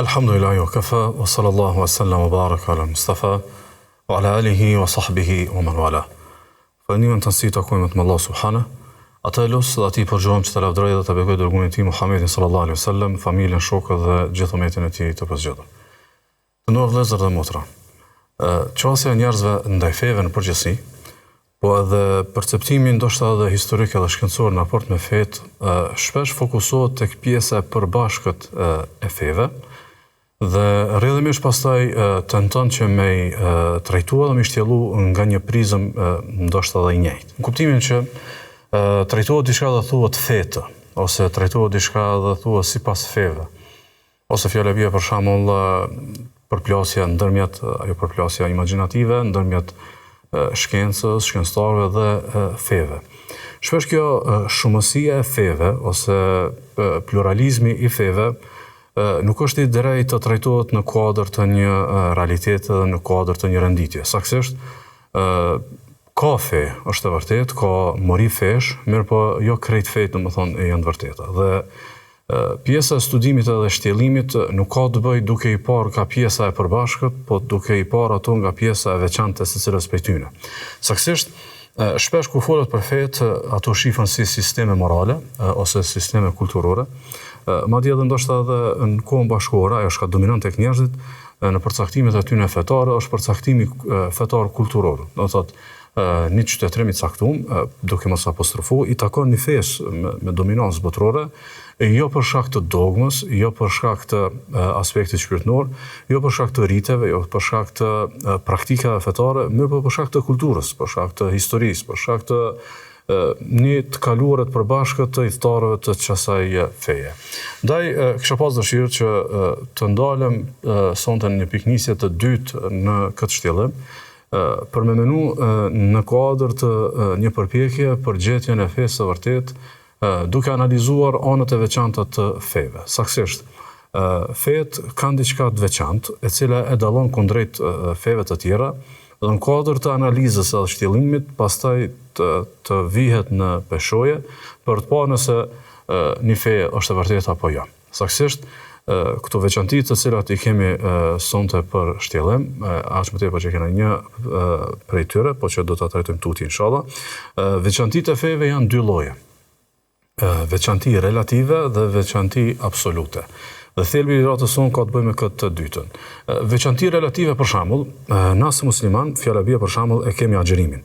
Alhamdulillahi wa kafa, wa sallallahu wa sallam wa baraka ala Mustafa, wa ala alihi wa sahbihi wa man wala. Falëndimin të nësi takojmë të Allah subhana, ata e losë dhe ati përgjojmë që të lavdroj dhe të bekoj dërgunin ti Muhammedin sallallahu alaihi wa sallam, familjen, shokët dhe gjithë umetin e ti të pëzgjithër. Të nërë vëllezër dhe motra, qasja njerëzve ndaj feve në përgjithësi, po edhe perceptimi ndoshta edhe historik edhe shkencor në raport me fetë, shpesh fokusohet tek pjesa e përbashkët e feve, dhe rrjedhimisht pastaj tenton që me trajtua dhe me shtjellu nga një prizëm ndoshta edhe i njëjtë. Në kuptimin që trajtohet diçka dhe thuhet fetë, ose trajtohet diçka dhe thuhet sipas feve, ose fjala bie për shembull përplasja ndërmjet ajo përplasja imagjinative ndërmjet shkencës, shkencëtarëve dhe feve. Shpesh kjo shumësia e feve ose pluralizmi i feve nuk është i drejtë të trajtohet në kuadër të një realiteti dhe në kuadër të një renditje. Saktësisht ka fe, është e vërtetë, ka mori fesh, mirë po jo krejt fejt domethënë janë të vërteta. Dhe pjesa e studimit edhe shtjellimit nuk ka të bëjë duke i parë ka pjesa e përbashkët, po duke i parë ato nga pjesa e veçantë e secilës prej tyre. Saktësisht, shpesh kur folet për fetë, ato shifen si sisteme morale ose sisteme kulturore, madje edhe ndoshta edhe në kohën bashkëore, ajo është ka dominant tek njerëzit në përcaktimet e tyre fetare, është përcaktimi fetar kulturor. Do të thotë një qytetërim i caktuar, duke mos apostrofu, i takon një fesë me dominancë botërore, jo për shkak të dogmës, jo për shkak të aspektit shpirtëror, jo për shkak të riteve, jo për shkak të praktikave fetare, mirë për shkak të kulturës, për shkak të historisë, për shkak të një të kaluara të përbashkët të udhëtarëve të çasaj feje. Ndaj kisha pas dëshirë që të ndalem sonte në një piknisje të dytë në këtë shtjellim, për me menu në kuadër të një përpjekje për gjetjen e fesë së vërtetë, duke analizuar anët e veçanta të feve. Saktësisht, fetë kanë diçka të veçantë, e cila e dallon kundrejt feve të tjera, dhe në kuadër të analizës edhe shtjellimit, pastaj të vihet në peshojë për të parë nëse një fe është e vërtetë apo jo. Saktësisht, këto veçanti të cilat i kemi sonte për shtjellim, aq më tepër që kena një prej tyre, po që do ta trajtojmë tuti inshallah. Veçantitë e feve janë dy lloje. Veçanti relative dhe veçanti absolute. Dhe thelbi i ratës sonë ka të bëjë me këtë të dytën. Veçanti relative për shembull, na si musliman, fjala bie për shembull e kemi agjërimin.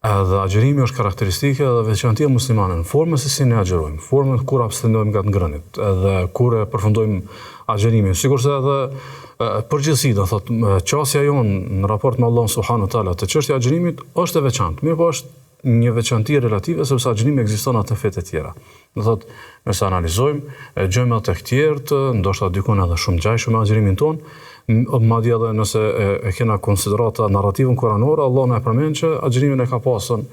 Edhe agjërimi është karakteristike dhe veçantia muslimane në formën se si ne agjërojmë, formën kur abstenojmë nga të ngrënit, edhe kur e përfundojmë agjërimin, sikurse edhe përgjithësi, do thotë, qasja jonë në raport me Allahun subhanahu teala të çështja e agjërimit është e veçantë, mirë po është një veçanti relative sepse agjërimi ekziston atë fe të tjera. Do thotë, nëse analizojmë, gjejmë atë të tjerë, ndoshta dikon edhe shumë ngjajshëm me agjërimin tonë, madje edhe nëse e kena konsiderata narrativën koranore, Allah na e përmend që agjërimin e ka pasur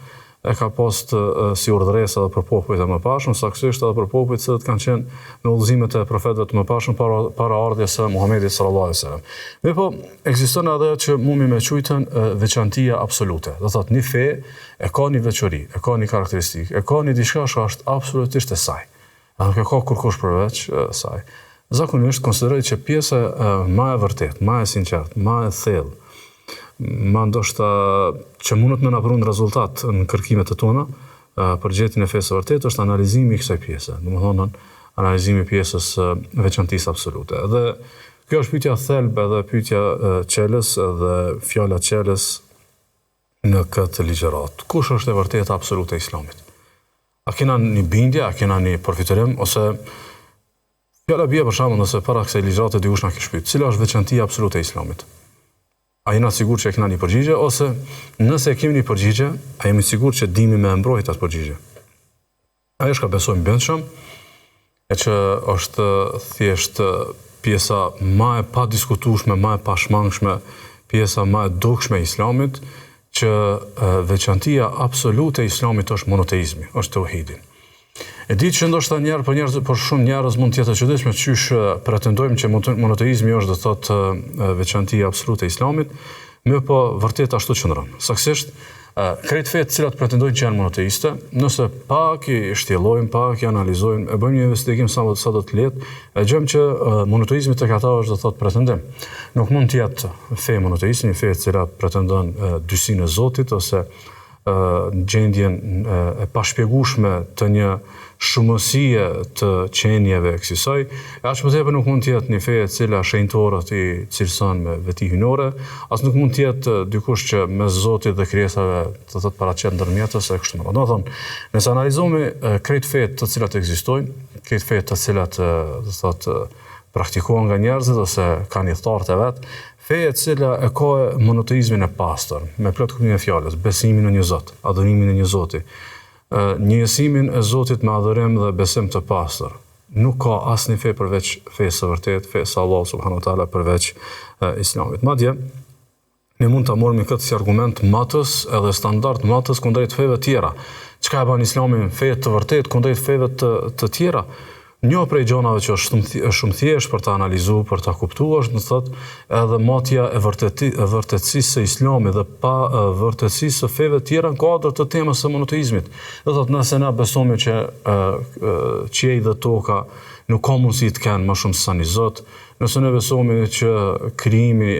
si urdhëresë edhe për popujt e mëparshëm, saktësisht edhe për popujt që kanë qenë në udhëzimet e profetëve të mëparshëm para ardhjes së Muhamedit sallallahu alaihi wasallam. Mirë po, ekziston edhe që mumi me quajtën veçantia absolute. Do thotë një fe e ka një veçori, e ka një karakteristikë, e ka një diçka që është absolutisht e saj. Nuk e ka kurkush përveç saj. Zakonisht konsiderohet që pjesa më e vërtetë, më e sinqertë, më e thellë, më ndoshta që mundet me na prunë rezultat në kërkimet e tona për gjetjen e fesë së vërtetë është analizimi i kësaj pjese, domethënë analizimi i pjesës veçantisë absolute. Dhe kjo është pyetja thelb edhe pyetja çelës dhe fjala çelës në këtë ligjërat. Kush është e vërteta absolute e Islamit? A kena një bindje, a kena një përfitirim, ose fjala bie për shembull nëse para kësaj ligjërate dikush na kish pyet, cila është veçantia absolute e Islamit? A jena sigur që e kena një përgjigje, ose nëse e kemi një përgjigje, a jemi sigur që dimi me mbrojt atë përgjigje? Ajo është ka besojmë bëndshëm, e që është thjesht pjesa ma e pa diskutueshme, ma e pa shmangshme, pjesa ma e dukshme e Islamit, që veçantia absolute e Islamit është monoteizmi, është tauhidi. E di që ndoshta për shumë njerëz mund të jetë e çuditshme çysh pretendojmë që monoteizmi është do thotë veçantia absolute e Islamit, mirë po vërtet ashtu qëndron. Saktësisht Krejt fetë të cilat pretendojnë që janë monoteiste, nëse pak i shtjellojmë, pak i analizojmë, e bëjmë një investigim sa do të letë, e gjëmë që monoteizmi të këta është do thotë pretendim. Nuk mund të jetë fe monoteiste, një fe e cila pretendon dysinë e Zotit ose gjendjen e pashpjegueshme të një shumësie të qenjeve kësaj, aq më tepër nuk mund të jetë një fe e cila shenjtorët i cilëson me veti hynore, as nuk mund të jetë dikush që mes Zotit dhe krijesave të thotë paraqet ndërmjetës e kështu me radhë. Do të thonë, nëse analizojmë krejt fetë të cilat ekzistojnë, krejt fetë të cilat do thotë praktikohen nga njerëzit ose kanë jetëtarët e vet, feja e cila e ka monoteizmin e pastër, me plot kuptimin e fjalës, besimin në një Zot, adhurimin në një Zoti, njësimin e Zotit me adhurim dhe besim të pastër. Nuk ka asnjë fe përveç fesë së vërtetë, fesë Allah subhanahu wa taala përveç Islamit. Madje ne mund ta marrim këtë si argument matës edhe standard matës kundrejt feve tjera. Çka e bën Islamin fe të vërtetë kundrejt feve të tjera? Një prej gjonave që është shumë thjesht për ta analizuar, për ta kuptuar, është në thotë edhe matja e vërtetësisë së Islamit dhe pa vërtetësisë së feve tjera në kuadër të temës së monoteizmit. Do thotë nëse na besojmë që qielli dhe toka nuk ka mundësi të kenë më shumë se një Zot, nëse ne besojmë që krijimi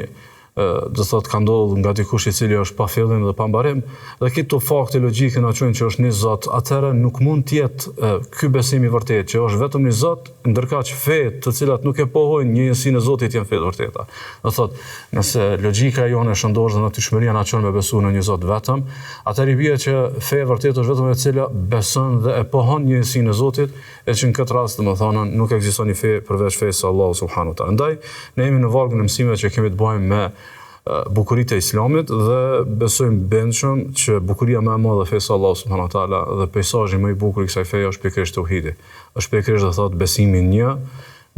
do thotë ka ndodhur nga dikush i cili është pa fillim dhe pa mbarim, dhe këto fakte logjike na thojnë që është një Zot, atëherë nuk mund të jetë ky besim i vërtetë që është vetëm një Zot, ndërkaq fetë të cilat nuk e pohojnë njësinë e Zotit janë fe të vërteta. Do thotë, nëse logjika jone shëndosh dhe natyrshmëria na çon me besu në një Zot vetëm, atëherë i bie që fe e vërtetë është vetëm e cila beson dhe e pohon njësinë e Zotit, e që në këtë rast domethënë nuk ekziston një fe përveç fesë Allahu subhanahu wa taala. Andaj ne jemi në vargun e mësimeve që kemi të bëjmë me bukuritë e Islamit dhe besojmë bendshëm që bukuria më e madhe e fesë Allahu subhanahu wa taala dhe peizazhi më i bukur i kësaj feje është pikërisht tauhidi. Është pikërisht do thotë besimi në një,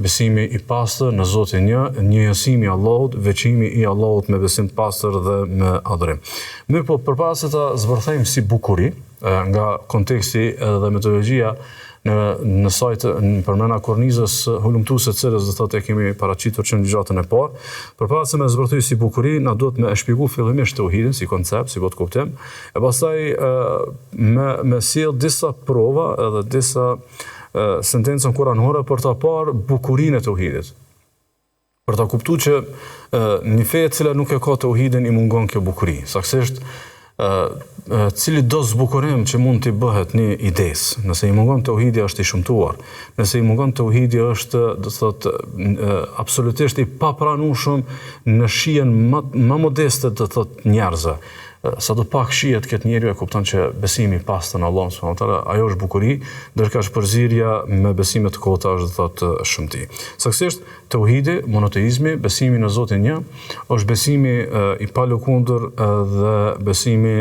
besimi i pastër në Zotin një, njësimi i Allahut, veçimi i Allahut me besim të pastër dhe me adhurim. Mirë, po përpara se ta zbërthejmë si bukuri nga konteksti dhe metodologjia në sajt përmena kornizës hulumtuese cilës do thotë e kemi paraqitur që në gjatën e parë, përpara se me zbërthy si bukuri, na duhet me shpjegu fillimisht tauhidin si koncept, si botë kuptim, e pastaj me sjell disa prova edhe disa sentencën kuranore për ta parë bukurinë e tauhidit. Për ta kuptuar që një fe e cila nuk e ka tauhidin i mungon kjo bukuri. Saktësisht cili do zbukurim që mund t'i bëhet një ides. Nëse i mungon tauhidi është i shumtuar. Nëse i mungon tauhidi është, do thotë, absolutisht i papranueshëm në shihen më modeste, do thotë, njerëzve. Sa do pak shihet këtë njeriu e kupton që besimi i pastër në Allahun subhanahu wa taala ajo është bukuri, ndërkaq përzierja me besime të kota është do thotë shëmti. Saktësisht tauhidi, monoteizmi, besimi në Zotin një, është besimi i palëkundur dhe besimi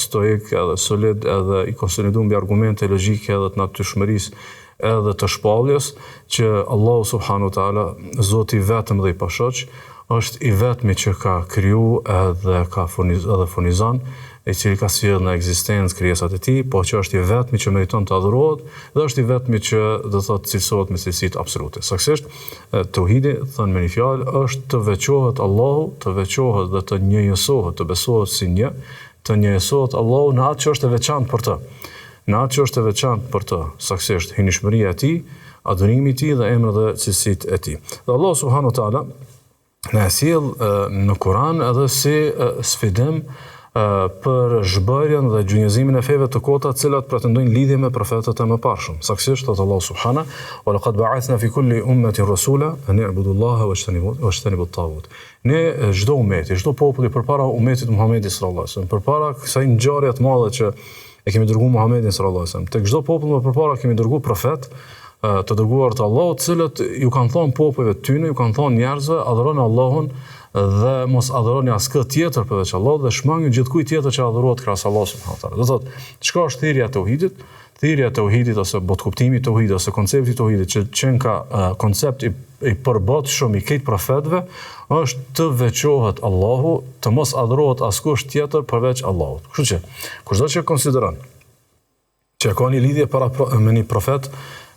stoik edhe solid edhe i konsoliduar mbi argumente logjike edhe të natyrshmërisë edhe të shpalljes që Allahu subhanahu wa taala, Zoti vetëm dhe i pashoq, është i vetmi që ka kriju edhe ka furnizon, i cili ka sjellë në ekzistencë krijesat e tij, po që është i vetmi që meriton të adhurohet dhe është i vetmi që do thotë cilësohet me cilësitë absolute. Saktësisht, tauhidi, thënë me një fjalë, është të veçohet Allahu, të veçohet dhe të njëjësohet, të besohet si një, të njëjësohet Allahu në atë që është e veçantë për të. Në atë që është e veçantë për të, saktësisht hynishmëria e tij, adhurimi i tij dhe emrat dhe cilësitë e tij. Dhe Allahu subhanahu wa taala në sjell në Kur'an edhe si sfidim për zhbërjen dhe gjynjëzimin e feve të kota të cilat pretendojnë lidhje me profetët e mëparshëm. Saktësisht thot Allahu subhana, wa laqad ba'athna fi kulli ummatin rasula an i'budu Allaha wajtanibu at-taghut. Ne çdo ummeti, çdo populli përpara ummetit Muhamedit sallallahu alaihi wasallam, përpara kësaj ngjarje të madhe që e kemi dërguar Muhamedit sallallahu alaihi wasallam, tek çdo popull më përpara kemi dërguar profet të dërguar të Allahut, cilët ju kanë thonë popujve tyne, ju kanë thonë njerëzve, adhuroni Allahun dhe mos adhuroni askë tjetër përveç Allahut dhe shmangni gjithkujt tjetër që adhurohet krahas Allahut subhanahu wa taala. Do thotë, çka është thirrja e tauhidit? Thirrja e tauhidit ose botkuptimi i tauhidit ose koncepti i tauhidit që ka koncept i përbotshëm i këtij profetëve është të veçohet Allahu, të mos adhurohet askush tjetër përveç Allahut. Kështu që kushdo që konsideron që ka një lidhje me një profet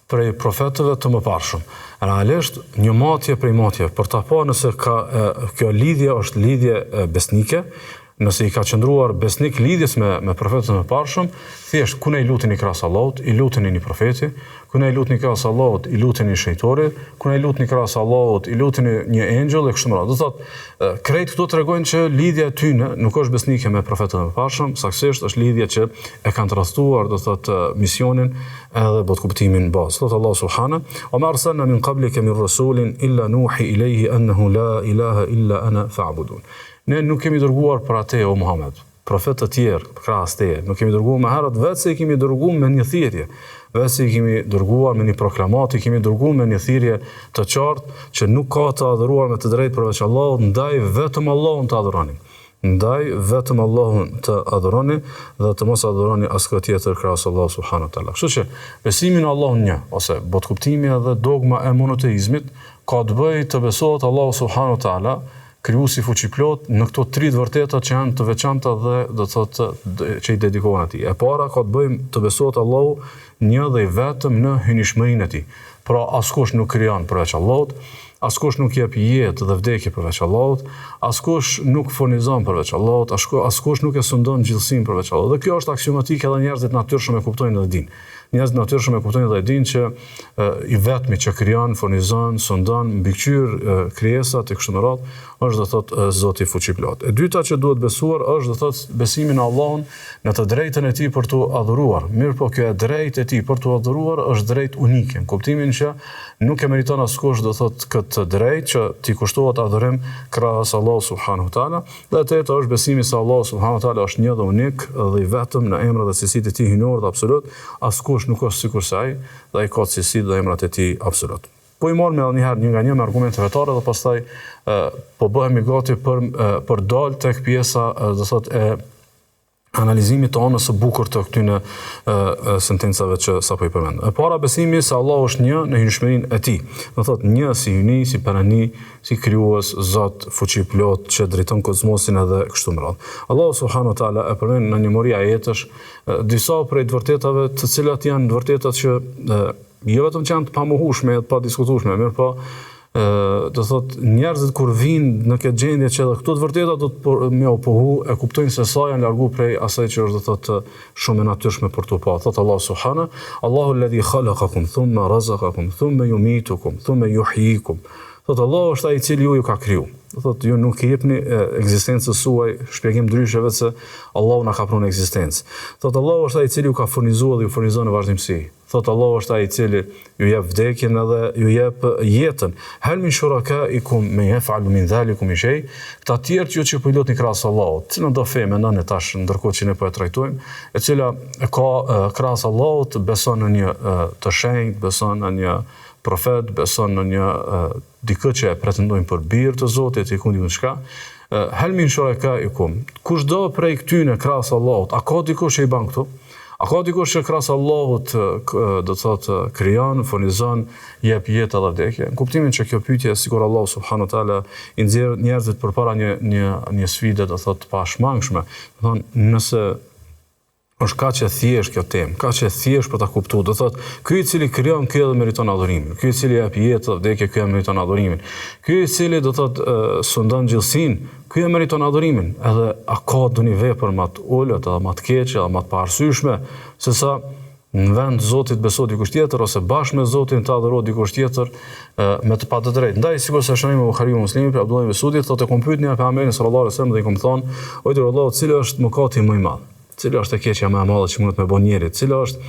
prej profetëve të mëparshëm. Realisht, një matje prej matje, për ta parë nëse kjo lidhje është lidhje besnike, nëse i ka qëndruar besnik lidhjes me profetët e parshëm, thjesht ku ne i luteni krahas Allahut, i luteni një profeti, ku ne i luteni krahas Allahut, i luteni shejtorit, ku ne i luteni krahas Allahut, i luteni një engjëll e kështu me radhë. Do thotë, krejt këto tregojnë që lidhja e tyre nuk është besnike me profetët e parshëm, saktësisht është lidhja që e kanë tradhtuar, do thotë, misionin edhe botkuptimin bazë. Thotë Allah subhanahu: "Wa ma arsalna min qablika min rasulin illa nuhi ilayhi annahu la ilaha illa ana fa'budun." Ne nuk kemi dërguar për atë o Muhammed, profetë të tjerë krahas teje, nuk kemi dërguar më herët, vetë se i kemi dërguar me një thirrje, vetë se i kemi dërguar me një proklamat, i kemi dërguar me një thirrje të qartë që nuk ka të adhuruar me të drejtë përveç Allahut, ndaj vetëm Allahun të adhuroni. Ndaj vetëm Allahun të adhuroni dhe të mos adhuroni askë tjetër krahas Allahut subhanahu wa taala. Kështu që besimi në Allahun një ose botkuptimi edhe dogma e monoteizmit ka të bëjë të besohet Allahu subhanahu wa taala, krijuesi fuqiplot në këto 3 vërteta që janë të veçanta dhe do të thotë që i dedikohen atij. E para ka të bëjmë të besohet Allahu një dhe i vetëm në hynishmërinë e tij. Pra askush nuk krijon përveç Allahut, askush nuk jep jetë dhe vdekje përveç Allahut, askush nuk furnizon përveç Allahut, askush nuk e sundon gjithësinë përveç Allahut. Dhe kjo është aksiomatik edhe njerëzit natyrshëm e kuptojnë dhe dinë. Njerëzit natyrshëm e kuptojnë dhe dinë që i vetmi që krijon, furnizon, sundon, mbikëqyr krijesat e kështu me radhë është do thotë Zoti fuqiplot. E dyta që duhet besuar është do thotë besimi në Allahun në të drejtën e tij për t'u adhuruar. Mirë po kjo e drejtë e tij për t'u adhuruar është drejt unike, në kuptimin që nuk e meriton askush do thotë këtë drejtë që t'i kushtohet adhurim krahas Allahut subhanahu wa taala. Dhe e treta është besimi se Allahu subhanahu wa taala është një dhe unik dhe i vetëm në emrat dhe cilësitë e tij hyjnore dhe absolut. Askush nuk është sikur se ai dhe ai ka cilësitë dhe emrat e tij absolut. Po i marrëm edhe një nga një me argumente vetare dhe pastaj po bëhemi gati për dal tek pjesa do thotë e analizimit të anës së bukur të këtyre sentencave që sapo i përmend. E para besimi se Allahu është një në hynshmërinë e tij. Do thotë një si hyjni, si perani, si krijues, Zot fuqiplot që drejton kozmosin edhe kështu me radhë. Allahu subhanahu wa taala e përmend në një mori ajetësh disa prej të vërtetave të cilat janë të vërtetat që jo vetëm që janë të pamohueshme, të padiskutueshme, mirë po do thotë njerëzit kur vinë në këtë gjendje që edhe këto të vërteta do të më opohu, e kuptojnë se sa janë largu prej asaj që është do thotë shumë e natyrshme për tu pa. Thotë Allah subhanahu: "Allahu alladhi khalaqakum thumma razaqakum thumma yumitukum thumma yuhyikum." Thotë Allah është ai i cili ju ka kriju. Do thotë ju nuk i jepni ekzistencës suaj shpjegim ndryshe vetë se Allahu na ka pranuar ekzistencë. Thotë Allah është ai i cili ju ka furnizuar dhe ju furnizon në vazhdimsi. Thotë Allah është ai i cili ju jep vdekjen edhe ju jep jetën. Hal min shurakaikum man yaf'alu min dhalikum shay. Këta tjerë që po i lutni krahas Allahut, cilën do fe mendon tash ndërkohë që ne po e trajtojmë, e cila ka krahas Allahut beson në një të shenjtë, beson në një profet, beson në një dikë që e pretendojnë për birë të Zotit, i kundi më shka. Hal min shurakaikum. Kushdo prej këtyne krahas Allahut, a ka dikush që i ban këtu? A ka dikush që krahas Allahut do të thotë krijon, furnizon, jep jetë edhe vdekje? Në kuptimin që kjo pyetje sikur Allahu subhanahu wa taala i nxjerr njerëzit përpara një sfide do thotë pashmangshme. Do thonë nëse është kaq e thjesht kjo temë, kaq e thjesht për ta kuptuar. Do thotë, ky i cili krijon, ky edhe meriton adhurimin. Ky i cili jep jetë dhe vdekje, ky e meriton adhurimin. Ky i cili do thotë sundon gjithësinë, ky e meriton adhurimin. Edhe a ka doni vepër më të ulët, edhe më të keqe, edhe më të paarsyeshme, sesa në vend Zotit beso dikush tjetër ose bashkë me Zotin të adhuro dikush tjetër me të patë drejtë. Ndaj sikur se shënojmë Buhariu Muslimi për Abdullah ibn Mesudit, thotë kompyetnia e pejgamberit sallallahu alajhi wasallam dhe i kom thonë: "O i Allahu, cili është mëkati më i madh? Cila është e keqja më e madhe që mund të më bëjë njeri? Cila është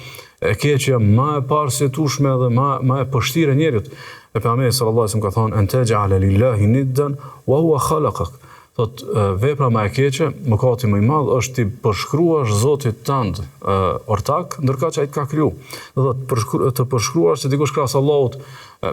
e keqja më e parsitueshme dhe më e pështirë njerit?" E pejgamberi sallallahu alajhi wasallam ka thonë: "An taj'ala lillahi niddan wa huwa khalaqak." Thot vepra më e keqe, mëkati më i madh është ti përshkruash Zotit tënd ortak, ndërkohë që ai të ka kriju. Do thotë të përshkruash se dikush krahas Allahut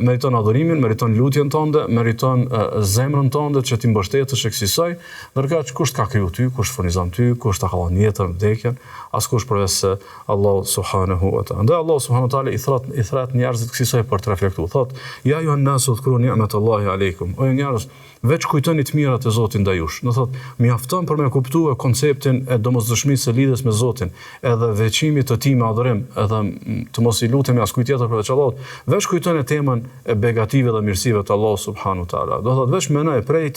meriton adhurimin, meriton lutjen tënde, meriton zemrën tënde që ti mbështetesh kësaj, ndërkohë që kush ka kriju ty, kush furnizon ty, kush ta ka dhënë jetën, vdekjen, askush përveç se Allahu subhanahu wa taala. Ndaj Allahu subhanahu wa taala i thret njerëzit kësaj për të reflektuar. Thot: "Ya ayyuhan nasu dhkuru ni'matallahi alaykum." O njerëz, veç kujtoni të mirat e Zotit ndaj jush. Do thotë, mjafton për me kuptuar konceptin e domosdoshmërisë së lidhjes me Zotin, edhe veçimit të tij me adhurim, edhe të mos i lutemi askujt tjetër përveç Allahut, veç kujtoni temën e begative dhe mirësive të Allahut subhanahu taala. Do thotë, veç menoj prej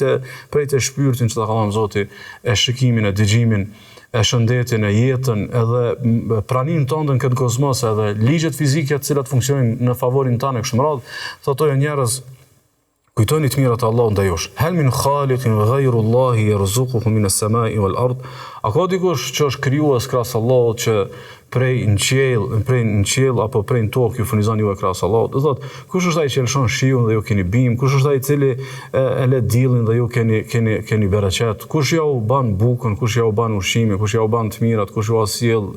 të shpirtin që ta ka dhënë Zoti, e shikimin, e dëgjimin, e shëndetin, e jetën, edhe praninë tonë në këtë kozmos, edhe ligjet fizike të cilat funksionojnë në favorin tanë kështu me radhë, thotë njerëz, kujtoni të mirat e Allahut ndaj jush. Hal min khaliqin ghayru Allahi yarzuquhu min as-sama'i wal ard. A ka dikush që është krijues krahas Allahut që prej në qiell apo prej në tokë ju furnizon ju e krahas Allahut? Do thotë, kush është ai që lëshon shiun dhe ju keni bim? Kush është ai i cili e le diellin dhe ju keni bereqet? Kush ja u ban bukën? Kush ja u ban ushqimin? Kush ja u ban të mirat? Kush ju sjell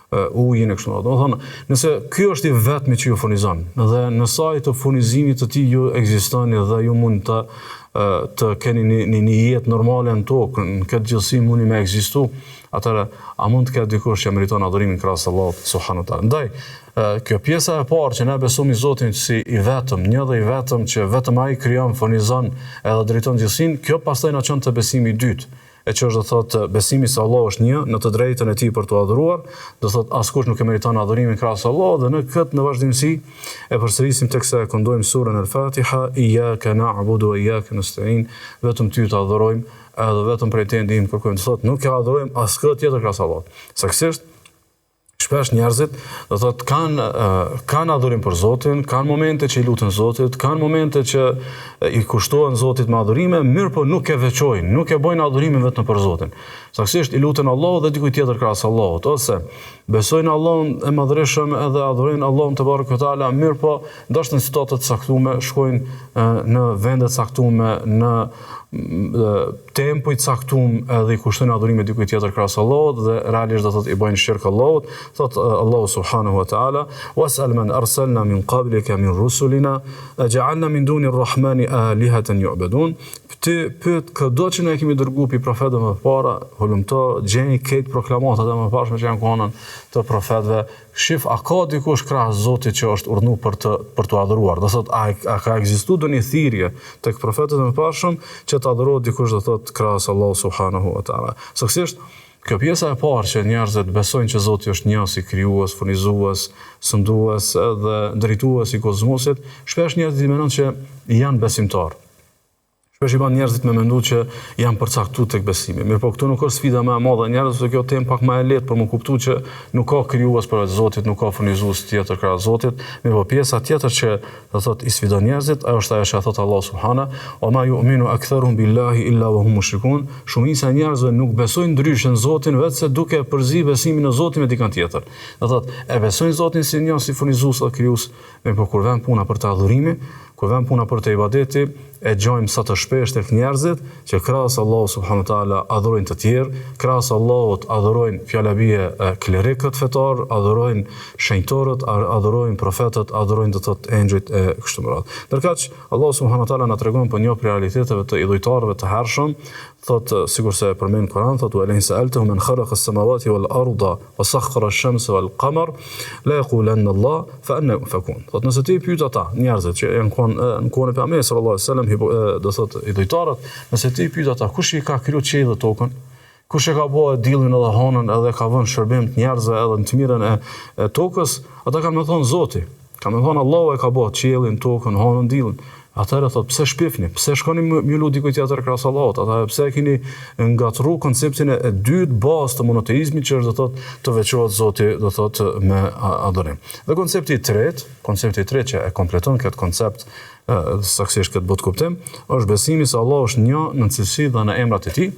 ujin e kështu me radhë. Domethënë, nëse ky është i vetmi që ju furnizon, dhe në saj të furnizimit të tij ju ekzistoni dhe ju mund të keni një jetë normale në tokë, në këtë gjithësi mundi me ekzistu, atëherë a mund të ketë dikush që meriton adhurimin krahas Allahut subhanahu taala. Ndaj, kjo pjesa e parë që ne besojmë Zotin si i vetëm, një dhe i vetëm që vetëm ai krijon, furnizon edhe drejton gjithësinë, kjo pastaj na çon te besimi i dytë. E që është do thotë besimi se Allah është një në të drejtën e tij për të adhuruar, do thotë askush nuk e meriton adhurimin krahas Allahut dhe në këtë në vazhdimsi e përsërisim teksa e këndojmë surën Al-Fatiha, iyyaka na'budu wa iyyaka nasta'in, vetëm ty të adhurojmë edhe vetëm prej teje ndihmë kërkojmë. Do thotë nuk e adhurojmë askë tjetër krahas Allahut. Saktësisht shpesh njerëzit do thotë kanë adhurim për Zotin, kanë momente që i lutën Zotit, kanë momente që i kushtohen Zotit me adhurime, mirë po nuk e veçojnë, nuk e bojnë adhurimin vetëm për Zotin. Saktësisht i lutën Allahut dhe dikujt tjetër krahas Allahut, ose besojnë Allahun e madhreshëm edhe adhurojnë Allahun te barekuhu te ala, mirë po ndoshta në situata të caktuara shkojnë në vende të caktuara, në tempo i caktuar edhe i kushtojnë adhurimin dikujt tjetër krahas Allahut dhe realisht do thotë i bëjnë shirk Allahut. Thotë Allahu subhanahu wa ta'ala, was'al man arsalna min qablika min rusulina aj'alna min duni ar-rahmani alihatan yu'badun. Ti pyet çdo që ne kemi dërguar pi profetëve më para, holumto gjeni këtë proklamatat e më parshme që janë kohën të profetëve, shif a ka dikush krahas Zotit që është urdhëruar për të adhuruar. Do thotë a ka ekzistuar ndonjë thirrje tek profetët e mëparshëm që të adhurohet dikush do thotë krahas Allahu subhanahu wa ta'ala. Saktësisht kjo pjesa e parë që njerëzit besojnë që Zoti është një si krijues, furnizues, sundues dhe drejtues i kozmosit, shpesh njerëzit mendojnë që janë besimtarë. Shpesh i ban njerëzit me mendu që janë përcaktuar tek besimi. Mirë po këtu nuk është sfida më e madhe njerëzve, se kjo temë pak më e lehtë për më kuptuar që nuk ka krijues përveç Zotit, nuk ka furnizues tjetër krahas Zotit. Mirë po pjesa tjetër që do thotë i sfidon njerëzit, ajo është ajo që thotë Allah subhanahu, "O ma yu'minu aktharuhum billahi illa wa hum mushrikun." Shumica e njerëzve nuk besojnë ndryshe në Zotin vetëm duke përzi besimin në Zotin me dikant tjetër. Do thotë e besojnë Zotin si një si furnizues dhe krijues, mirë po kur vjen puna për të adhurimin, kur vjen puna për të ibadeti, e gjojmë sa të shpesh tek njerëzit që krahas Allahut subhanahu taala adhurojnë të tjerë, krahas Allahut adhurojnë fjalabie klerikët fetar, adhurojnë shenjtorët, adhurojnë profetët, adhurojnë të thotë engjëjt e kështu me radhë. Ndërkaq Allahu subhanahu taala na tregon për një prej realiteteve të idhujtarëve të hershëm, thotë sigurisht e përmend Kur'an, thotë "Wa sa'altuhu man khalaqa as-samawati wal arda wa sakhkhara ash-shamsa wal qamar la yaqulanna Allah fa anna yufakun." Thotë nëse ti pyet ata njerëzit që janë në kohën e pejgamberit sallallahu alaihi wasallam, do thotë idhujtarët, nëse ti pyet ata kush i ka krijuar qiellin dhe tokën, kush e ka bërë diellin edhe hënën edhe ka vënë shërbim të njerëzve edhe në të mirën e tokës, ata kanë më thonë Zoti, kanë më thonë Allahu e ka bërë qiellin, tokën, hënën, diellin. Atëherë thotë pse shpifni, pse shkoni më lut dikujt tjetër krahas Allahut? Ata pse keni ngatruar konceptin e dytë bazë të monoteizmit që është do thotë të veçohet Zoti do thotë me adhurim. Dhe koncepti i tretë që e kompleton këtë koncept saktësisht këtë botë kuptim, është besimi se Allah është një në cilësi dhe në emrat e tij.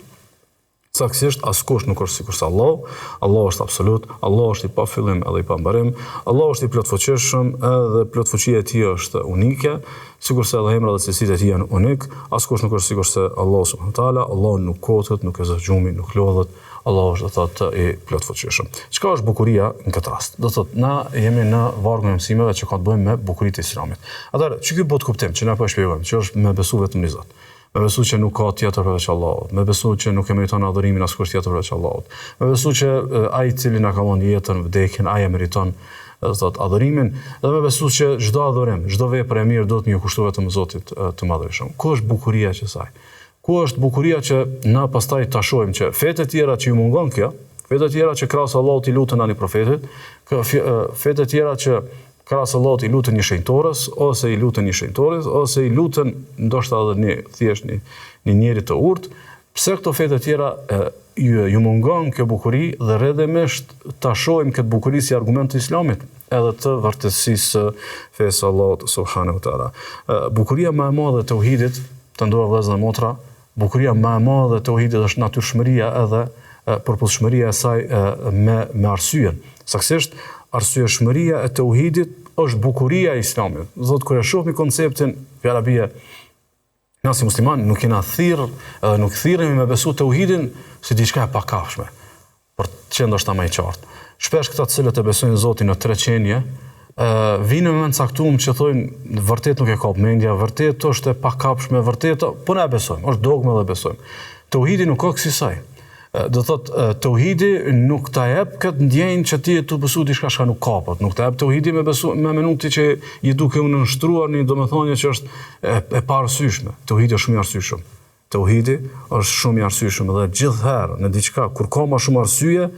Saktësisht askush nuk është sikur se Allah është absolut, Allah është i pa fillim edhe i pa mbarim, Allah është i plotfuqishëm edhe plotfuqia e tij është unike, sikurse edhe emrat dhe cilësitë e tij janë unik, askush nuk është sikur se Allah subhanahu taala, Allah nuk kotet, nuk e zgjumi, nuk lodhet, Allah është do thotë i plotfuqishëm. Çka është bukuria në këtë rast? Do thotë na jemi në vargun e mësimeve që ka të bëjnë me bukuritë e Islamit. Atëherë, ç'ky botë kuptim që na po shpjegojmë, që është me besu vetëm në Zot. Me besu që nuk ka tjetër përveç Allahut, me besu që nuk e meriton adhurimin askush tjetër përveç Allahut, me besu që ai i cili na ka dhënë jetën, vdekjen, ai e meriton adhurimin, dhe me besu që çdo adhurim, çdo vepër e mirë duhet më kushtohet vetëm Zotit të Madhërisëm. Ku është bukuria që saj? ku është bukuria që na pastaj ta shohim që fetë e tjera që ju mungon kjo, fetë e tjera që krahas Allahut i lutën ani profetit, fetë e tjera që krahas Allahut i lutën një shenjtorës, ose i lutën një shenjtores, ose i lutën ndoshta edhe thjesht një njeri të urtë, pse këto fetë e tjera ju mungon kjo bukuri dhe rrëdhëmisht ta shohim këtë bukuri si argument të Islamit, edhe të vërtetësisë fesë Allahut subhanahu wa taala. Bukuria më e madhe të tauhidit, të nderuar vëllezër dhe motra, bukuria më e madhe të tauhidit është natyrshmëria edhe përputhshmëria e saj me arsyen. Saktësisht, arsyeshmëria e tauhidit është bukuria e Islamit. Zot kur e shohim konceptin fjala bie na si musliman nuk jena thirr, nuk thirremi me besu tauhidin si diçka e pakafshme, për të qenë ndoshta më i qartë. Shpesh këta të cilët e besojnë Zotin në tre qenje, vinë në moment caktuar që thonë vërtet nuk e ka mendja, vërtet është e pakafshme, vërtet po na besojmë, është dogmë dhe besojmë. Tauhidi nuk ka kësaj. Do thotë tauhidi nuk ta jep këtë ndjenjë që ti të besu diçka që nuk kapet, nuk ta jep tauhidi me menuti që i duke unë nështruar një domethënie që është e parësyshme. Tauhidi është shumë i arsyeshëm. Tauhidi është shumë i arsyeshëm dhe gjithherë në diçka kur ka më shumë arsye,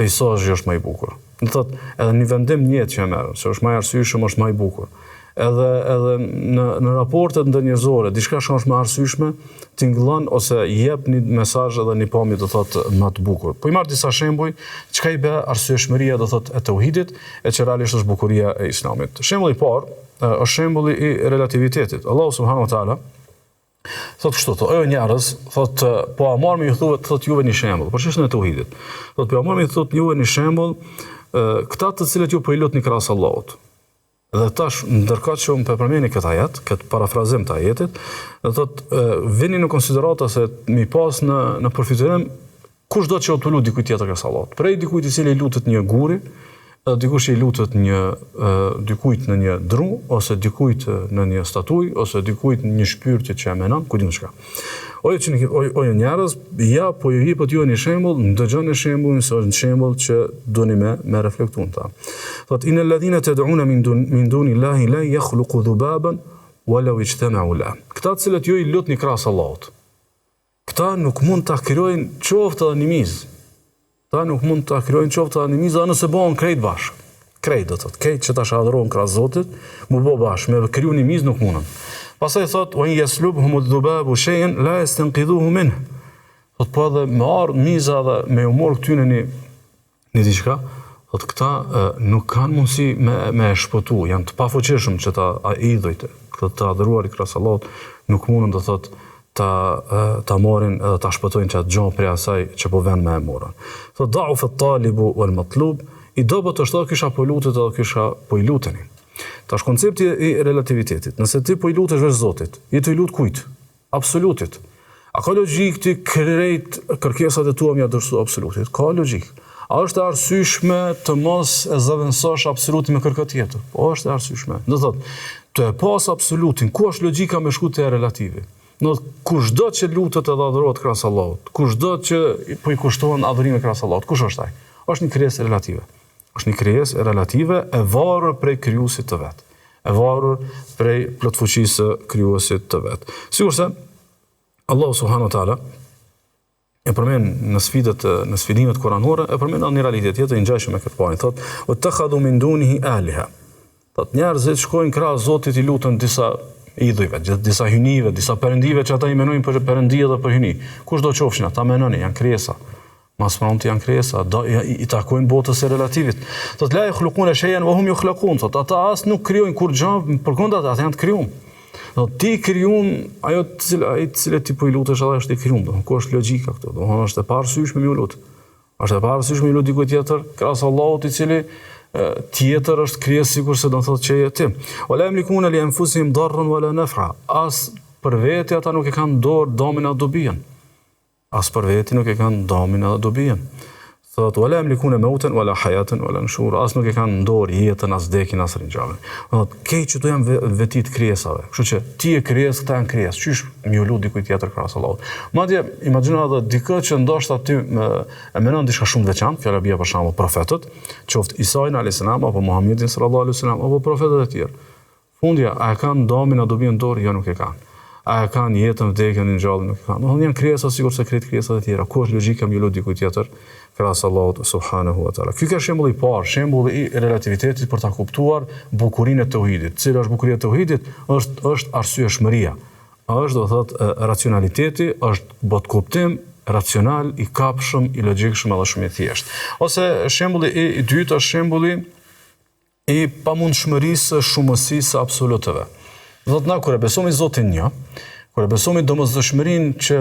peizazhi është më i bukur. Do thotë edhe një vendim në jetë që merr, se është më i arsyeshëm, është më i bukur. Edhe në raportet ndërnjerëzore, diçka që është më arsyeshme, tingëllon ose jep një mesazh edhe një pamje do thotë më të bukur. Po i marr disa shembuj, çka i bë arsyeshmëria do thotë e tauhidit, e që realisht është bukuria e Islamit. Shembulli i parë është shembulli i relativitetit. Allahu subhanahu wa taala thotë kështu, o njerëz, thotë po a marrni ju thotë juve një shembull, për çështën e tauhidit. Thotë po a marrni thotë juve një shembull, këta të cilët ju po i lutni krahas Allahut. Dhe tash, ndërkohë që unë përmeni këtë ajet, këtë parafrazim të ajetit, dhe thotë, vini në konsiderata se mi pas në përfiturim, kush do që o të lut dikujt tjetër krahas Allahut. Prej dikujt i cili lutet një guri, dikush i lutet dikujt në një dru, ose dikujt në një statuj, ose dikujt në një shpyrtje që e menon, ku di në shka. Ojo njerëz, ja, po ju hipët ju një shembull, ndëgjoni shembullin se është një shembull që doni me reflektuar ta. Thot inel ladhina tad'una min dunillahi la yakhluqu dhubaban walau ijtama'u la. Këta të cilët ju i lutni krahas Allahut. Këta nuk mund ta krijojnë qoftë edhe një mizë. Këta nuk mund ta krijojnë qoftë edhe një mizë, nëse bëhen krejt bashkë. Krejt do thotë, krejt që tash adhurojnë krahas Zotit, mu bë bashkë, me kriju një mizë nuk mundën. Pastaj thot wa yaslubhum adh-dhubabu shay'an la yastanqidhuhu minhu. Thot po edhe me ardh miza dhe me humor këty në një diçka, thot këta nuk kanë mundësi me shpëtu, janë të pafuqishëm që ta idhujt, të adhuruar i krahas Allahut, nuk mundën do thot ta marrin edhe ta shpëtojnë çat gjë prej asaj që po vën me e morën. Thot da'uf at-talibu wal matlub, i dobët është kisha po lutet edhe kisha po i luteni. Tash koncepti i relativitetit. Nëse ti po i lutesh vetë Zotit, je të i lut kujt? Absolutit. A ka logjik ti krejt kërkesat e tua mja dorësu absolutit? Ka logjik. A është e arsyeshme të mos e zëvendësosh absolutin me kërkë tjetër? Po është e arsyeshme. Do thotë, të e pas absolutin, ku është logjika me shku te relativi? Në kushdo që lutet edhe adhurohet krahas Allahut, kushdo që po i kushtohen adhurime krahas Allahut, kush është ai? Është një krijesë relative. Është një krijesë relative e varur prej krijuesit të vet. E varur prej plotfuqisë së krijuesit të vet. Sigurisht, Allahu subhanahu wa taala e përmend në sfidimet kuranore, e përmend në realitet tjetër i ngjashëm me këtë point, thotë: "Wattakhadhu min dunihi alaha." Thotë njerëzit shkojnë krahas Zotit i lutën disa idhujve, disa hynive, disa perëndive që ata i menojnë për perëndi dhe për hyni. Kush do qofshin ata menoni, janë krijesa. Mas pronti janë krijesa, i takojnë botës së relativit. Thotë la yakhluquna shay'an wa hum yukhlaqun. Thotë ata as nuk krijojnë kur gjë, përkundër ata janë të krijuar. Thotë ti krijuam ajo të cilët ti po i lutesh edhe është i krijuar. Ku është logjika këtu? Domthonë është e parësyeshme me lut. Është e parësyeshme me lut dikujt tjetër, krahas Allahut i cili tjetër është krijesë sigurisht do të thotë që je ti. Wala yamlikuna li anfusihim darran wala naf'a. As për vete ata nuk e kanë dorë domin apo dobien. As për veti nuk e kanë domin edhe dobien. Thotë wala yamlikuna mautan wala hayatan wala nushura. As nuk e kanë dorë jetën, as vdekjen, as ringjalljen. Thotë këto që janë vetit krijesave. Kështu që ti je krijesë, këta janë krijesë. Qysh më u lut dikujt tjetër krahas Allahut. Madje imagjino edhe dikë që ndoshta ty e menon diçka shumë veçantë, fjala bie për shembull profetët, qoftë Isa alayhis salam apo Muhamedi sallallahu alaihi wasallam apo profetët e tjerë. Fundja a e kanë domin apo dobien dorë? Jo, nuk e kanë. a e kanë jetën, vdekjen, ngjalljen, nuk e kanë. Domethënë janë krijesa sikur se krejt krijesat e tjera. Ku është logjika me dikujt tjetër krahas Allahut subhanahu wa taala. Ky ka shembulli i parë, shembulli i relativitetit për ta kuptuar bukurinë e tauhidit. Cila është bukuria e tauhidit? Është arsyeshmëria. Është do thotë racionaliteti, është botkuptim racional, i kapshëm, i logjikshëm edhe shumë i thjeshtë. Ose shembulli i dytë është shembulli i pamundshmërisë, shumësisë absoluteve. Do të na kur e besojmë Zotin një, kur e besojmë domosdoshmërinë që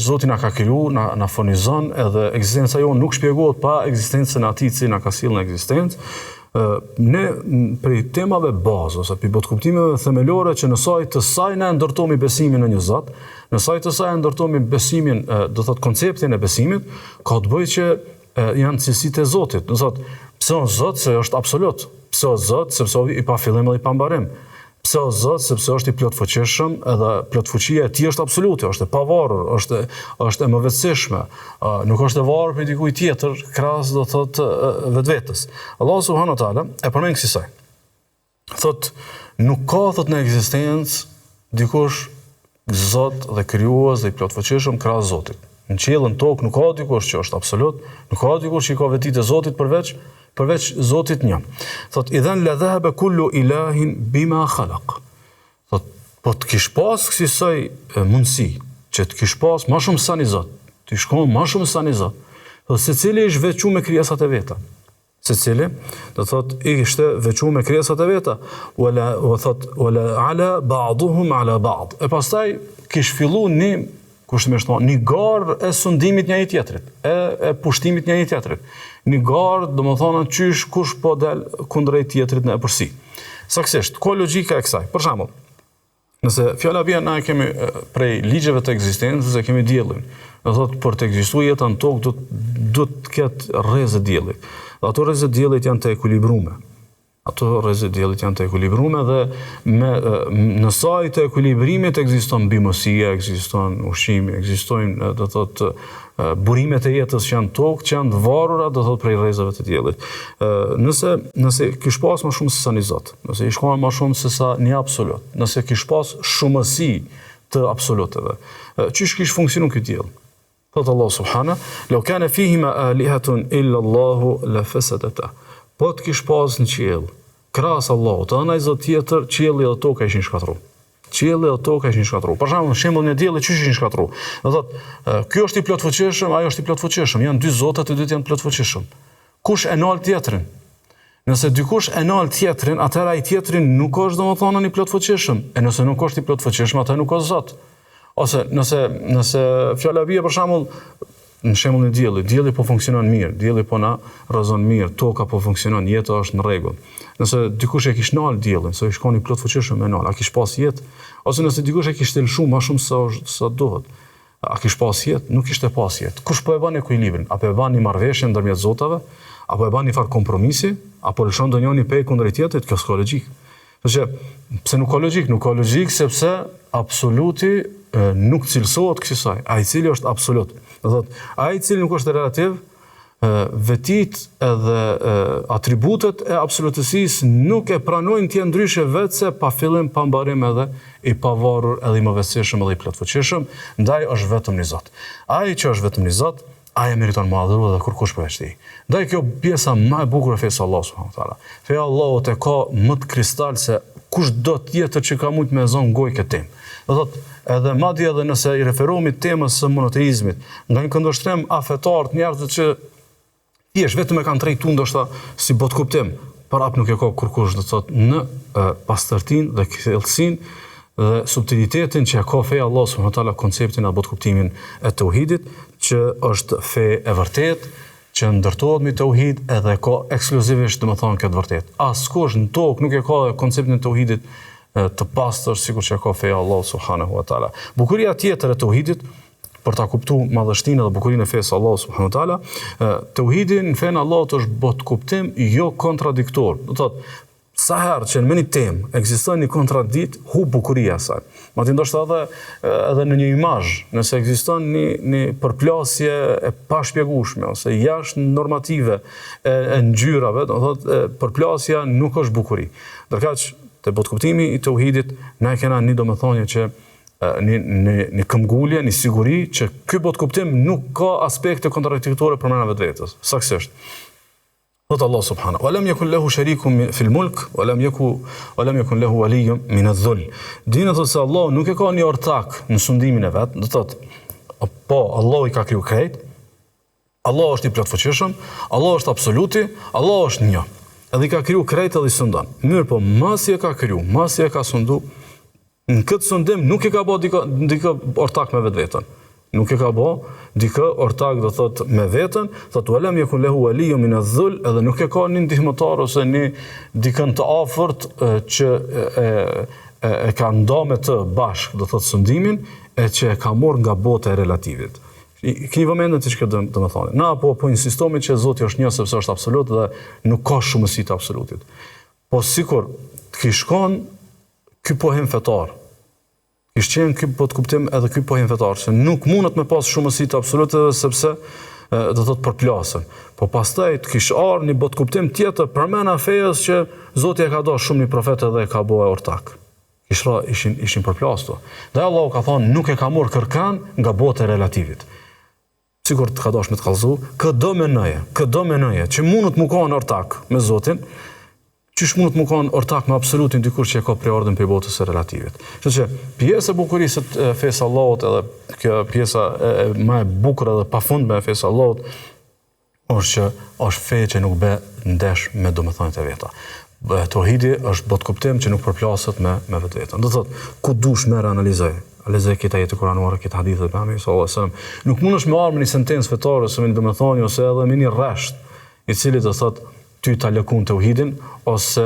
Zoti na ka krijuar, na furnizon, edhe ekzistenca jonë nuk shpjegohet pa ekzistencën e Atij që na ka sjellë në ekzistencë, ne prej temave bazë ose për botkuptimeve themelore që në saj të saj ne ndërtojmë besimin në një Zot, në saj të saj ndërtojmë besimin, do thotë konceptin e besimit, ka të bëjë që janë cilësitë e Zotit. Do thotë, pse është Zot se është absolut, pse është Zot sepse i pa fillim dhe i pa mbarim. Pse është Zot sepse është i plotfuqishëm edhe plotfuqia e tij është absolute, është e pavarur, është e mëvetësishme, nuk është e varur prej dikujt tjetër krahas do thotë vetvetes. Allahu subhanahu wa taala e përmend kësaj. Thotë nuk ka thotë në ekzistencë dikush Zot dhe krijues dhe i plotfuqishëm krahas Zotit. Në qiell, në tokë nuk ka dikush që është absolut, nuk ka dikush që ka vetitë e Zotit përveç Zotit një. Thot, idhen la dhahaba kullu ilahin bima khalaq. Thot, po të kish pas kësaj mundësi, që të kish pas ma shumë sa një Zot, të shkon ma shumë sa një Zot, thot, se cili ishte veçu me krijesat e veta. Se cili, do thot, ishte veçu me krijesat e veta, wala ala ba'duhum ala ba'd. E pastaj kish fillu një garë e sundimit një i tjetrit, e pushtimit një i tjetrit. Një garë, do më thonë, qysh kush po del kundrejt tjetrit në e përsi. Saksisht, ko logjika e kësaj? Për shembull, nëse fjala vjen na kemi prej ligjeve të ekzistencës e kemi diellin. Do thotë për të ekzistuar jeta në tokë do të ketë rrezë diellit. Dhe ato rrezë diellit janë të ekuilibrume. Dhe në saj të ekuilibrimit ekziston bimësia, ekziston ushqimi, ekzistojnë do thotë burimet e jetës që janë tokë, që janë të varura do thotë prej rrezave të diellit. Nëse kish pas më shumë se sa një Zot, nëse i shkon më shumë se sa një absolut, nëse kish pas shumësi të absoluteve, çish kish funksionuar ky diell? Thotë Allah subhana, "Law kana fihima alihatun illa Allahu la fasadata." Po të kish pas në qiell, krahas Allahut, anaj Zot tjetër, qielli dhe toka ishin shkatruar. Për shembull në dielli çish ishin shkatruar. Do thotë, ky është i plotfuqishëm, ajo është i plotfuqishëm, janë dy Zota, të dytë janë plotfuqishëm. Kush e nal tjetrin? Nëse dikush e nal tjetrin, atëherë ai tjetri nuk është domethënë i plotfuqishëm. E nëse nuk është i plotfuqishëm, atëherë nuk është Zot. Ose nëse fjala bie për shembull në shembullin e dielli po funksionon mirë, dielli po na rrezon mirë, toka po funksionon, jeta është në rregull. Nëse dikush e kish nal diellin, se i shkoni plotfuqishëm me nal, a kish pas jetë? Ose nëse dikush e kish lëshuar më shumë sa duhet, a kish pas jetë? Nuk kishte pas jetë. Kush po e bën ekuilibrin? Apo e bën një marrëveshje ndërmjet Zotave? Apo e bën një far kompromisi? Apo lëshon ndonjëri pe kundrejt tjetrit? Kjo s'ka logjik. Pse nuk ka logjik? Nuk ka logjik sepse absoluti nuk cilësohet kësaj. Ai i cili është absolut. Do thotë, ai i cili nuk është relativ, vetit edhe atributet e absolutësisë nuk e pranojnë të jenë ndryshe vetëse pa fillim, pa mbarim edhe i pavarur edhe i mëvesishëm edhe i plotfuqishëm, ndaj është vetëm një Zot. Ai që është vetëm një Zot, ai e meriton më adhuru dhe kurkush përveç tij. Ndaj kjo pjesa më e bukur e fesë Allahu subhanahu wa taala. Feja Allahut e ka më të kristal se kushdo tjetër që ka mujt me zonë gojë këtë temë. Do thotë, edhe madje edhe nëse i referohemi temës së monoteizmit, nga një këndvështrim afetar të njerëzve që thjesht vetëm e kanë trajtuar ndoshta si botkuptim, por ap nuk e ka kurkush do të thotë në pastërtinë dhe thellësinë dhe subtilitetin që ka feja Allah subhanahu wa taala konceptin apo botkuptimin e tauhidit, që është fe e vërtetë, që ndërtohet me tauhid edhe ka ekskluzivisht domethënë këtë vërtet. Askush në tokë nuk e ka konceptin e tauhidit të pastër sikur që ka feja Allah subhanahu wa taala. Bukuria tjetër e tauhidit, për ta kuptuar madhështinë dhe bukurinë e fesë Allah subhanahu wa taala, tauhidi në fenë Allahut është botkuptim jo kontradiktor. Do thotë, sa herë që në një temë ekziston një kontradikt, hu bukuria e saj. Madje ndoshta edhe në një imazh, nëse ekziston një përplasje e pashpjegueshme ose jashtë normative e ngjyrave, do thotë përplasja nuk është bukuri. Ndërkaq te botkuptimi i tauhidit na kena një domethënie që një këmbgulje, një siguri që ky botkuptim nuk ka aspekte kontradiktore për mëna vetvetes. Saktësisht. Thot Allah subhanahu wa lam yakun lahu sharikun fil mulk wa lam yakun lahu waliyyun min adh-dhull. Dini thot se Allah nuk e ka një ortak në sundimin e vet, do thot po Allah i ka kriju krejt, Allah është i plotfuqishëm, Allah është absoluti, Allah është një. Edhe i ka kriju krejt edhe i sundon. Mirë po, masi e ka kriju, masi e ka sundu, në këtë sundim nuk e ka bë dikë ortak me vetveten. Nuk e ka bë dikë ortak do thot me veten, thot walam yakun lahu waliyyun min adh-dhull, edhe nuk e ka një ndihmëtar ose një dikën të afërt që e ka nda me të bashk, do thot sundimin, e që e ka marrë nga bota e relativit. Keni vëmendje se çka do të thonë. Na po insistojmë që Zoti është një sepse është absolut dhe nuk ka shumësi të absolutit. Po sikur të kishkon ky pohem fetar. Kish qenë ky po të kuptim edhe ky pohem fetar, se nuk mundet me pas shumësi të absolute sepse do thot përplasën. Po pastaj të kish ardhur një bot kuptim tjetër përmena fejes që Zoti e ka dhënë shumë një profet edhe e ka bëu ortak. Ishin përplasur. Dhe Allahu ka thonë nuk e ka marrë kërkan nga bota e relativit. Sigur të ka dash me të kallëzu, këdo menëje, që mundet mu kanë ortak me Zotin, qysh mundet mu kanë ortak me absolutin dikur që e ka preordën për botës e relativit. Që pjesë e bukurisë të fesë Allahut, edhe kjo pjesa më e bukur edhe pafund me fesë Allahut, është që është fe që nuk bë ndesh me domethënit e veta. Tauhidi është botkuptim që nuk përplaset me vetveten. Do thotë, ku dush merr analizoj. Lezoj këtë ajet e Kuranore, këtë hadithe të Pejgamberit sallallahu alajhi wasallam. Nuk mundesh me armë një sentencë fetare ose me një domethënie ose edhe me një rresht, i cili do thotë ty ta lëkun tauhidin ose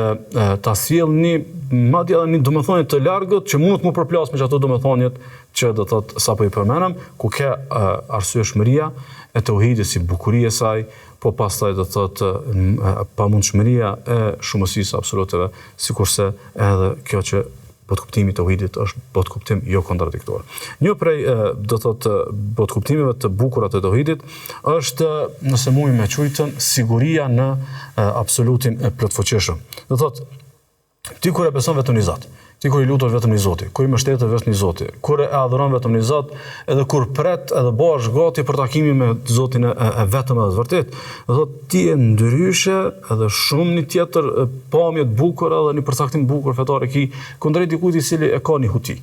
ta sjell një madje edhe një domethënie të largët që mundet mu përplas me ato domethëniet që do thotë sapo i përmenëm, ku ka arsyeshmëria e tauhidit si bukuria e saj, po pastaj do thotë pamundshmëria e shumësisë absoluteve, sikurse edhe kjo që botkuptimi i tauhidit është botkuptim jo kontradiktor. Një prej do thotë botkuptimeve të bukura të tauhidit është, nëse mundi me quajtën, siguria në absolutin e plotfuqishëm. Do thotë ti kur e beson vetëm një Zot, ti kur i lutesh vetëm një Zoti, kur i mbështetesh vetëm një Zoti, kur e adhuron vetëm një Zot, edhe kur pret edhe bëhesh gati për takimin me Zotin e vetëm edhe vërtet, do thotë ti je ndryshe edhe shumë një tjetër pamje të bukur edhe një përcaktim të bukur fetare ki kundrejt dikujt i cili e ka një huti,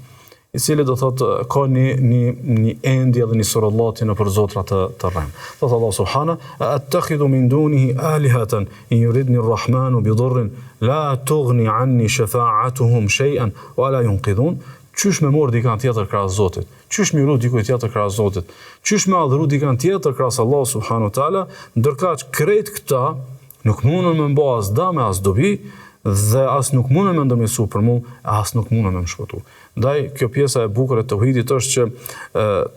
i cili do thotë ka një endje dhe një sorallati në për zotra të rrem. Thotë Allah subhanahu: "Attakhidhu min dunihi alihatan in yuridni ar-rahmanu bi dhurrin la tughni anni shafa'atuhum shay'an wa la yunqidhun." Qysh me morë dikant tjetër krahas Zotit? Qysh me lut dikujt tjetër krahas Zotit? Qysh me adhuru dikant tjetër krahas Allah subhanahu wa taala, ndërkaq krejt këta nuk mundën me bë as dëm as dobi dhe as nuk mundën me ndërmjesu për mua, as nuk mundën me më shpëtu. Ndaj kjo pjesa e bukur e tauhidit është që